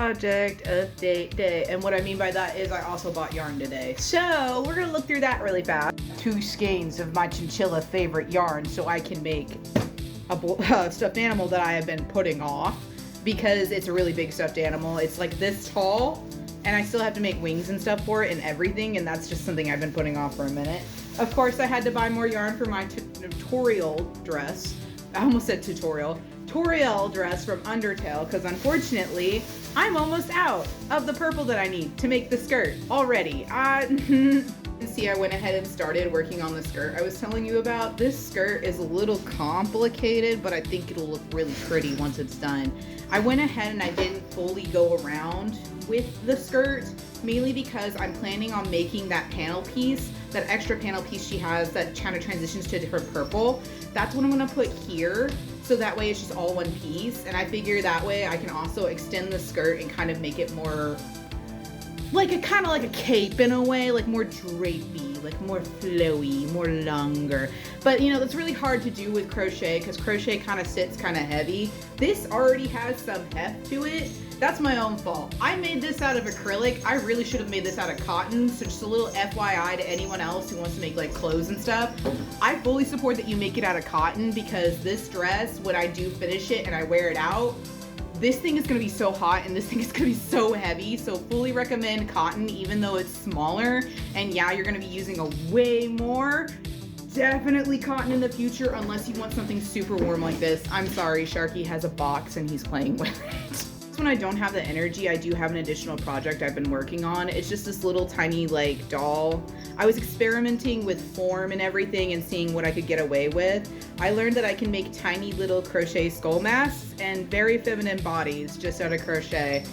project update day. And what I mean by that is I also bought yarn today. So we're gonna look through that really fast. 2 skeins of my chinchilla favorite yarn so I can make a stuffed animal that I have been putting off because it's a really big stuffed animal. It's like this tall and I still have to make wings and stuff for it and everything, and that's just something I've been putting off for a minute. Of course, I had to buy more yarn for my tutorial dress. I almost said tutorial. Toriel dress from Undertale, because unfortunately, I'm almost out of the purple that I need to make the skirt already. See, I went ahead and started working on the skirt I was telling you about. This skirt is a little complicated, but I think it'll look really pretty once it's done. I went ahead and I didn't fully go around with the skirt, mainly because I'm planning on making that panel piece, that extra panel piece she has that kind of transitions to a different purple. That's what I'm gonna put here, so that way it's just all one piece. And I figure that way I can also extend the skirt and kind of make it more like a kind of like a cape in a way, like more drapey, like more flowy, more longer. But you know, that's really hard to do with crochet because crochet kind of sits kind of heavy. This already has some heft to it. That's my own fault. I made this out of acrylic. I really should have made this out of cotton. So just a little FYI to anyone else who wants to make like clothes and stuff. I fully support that you make it out of cotton because this dress, when I do finish it and I wear it out, this thing is gonna be so hot and this thing is gonna be so heavy. So fully recommend cotton, even though it's smaller. And yeah, you're gonna be using a way more. Definitely cotton in the future, unless you want something super warm like this. I'm sorry, Sharky has a box and he's playing with it. When I don't have the energy, I do have an additional project I've been working on. It's just this little tiny like doll. I was experimenting with form and everything and seeing what I could get away with. I learned that I can make tiny little crochet skull masks and very feminine bodies just out of crochet.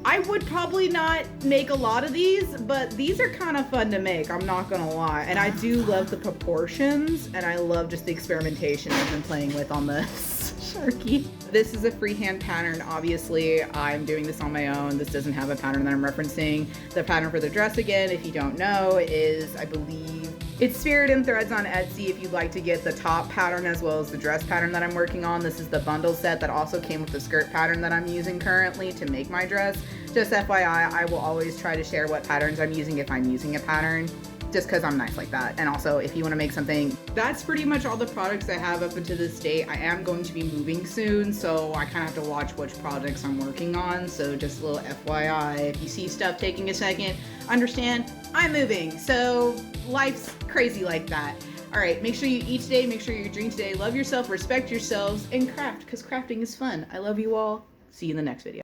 I would probably not make a lot of these, but these are kind of fun to make, I'm not gonna lie. And I do love the proportions and I love just the experimentation I've been playing with on this. Sharky. This is a freehand pattern. Obviously, I'm doing this on my own. This doesn't have a pattern that I'm referencing. The pattern for the dress, again, if you don't know, is, I believe, it's Spirit and Threads on Etsy if you'd like to get the top pattern as well as the dress pattern that I'm working on. This is the bundle set that also came with the skirt pattern that I'm using currently to make my dress. Just FYI, I will always try to share what patterns I'm using if I'm using a pattern, just because I'm nice like that. And also, if you want to make something, that's pretty much all the products I have up until this date. I am going to be moving soon, so I kind of have to watch which projects I'm working on. So just a little FYI, if you see stuff taking a second, understand I'm moving. So life's crazy like that. All right, make sure you eat today, make sure you drink today, love yourself, respect yourselves, and craft, because crafting is fun. I love you all. See you in the next video.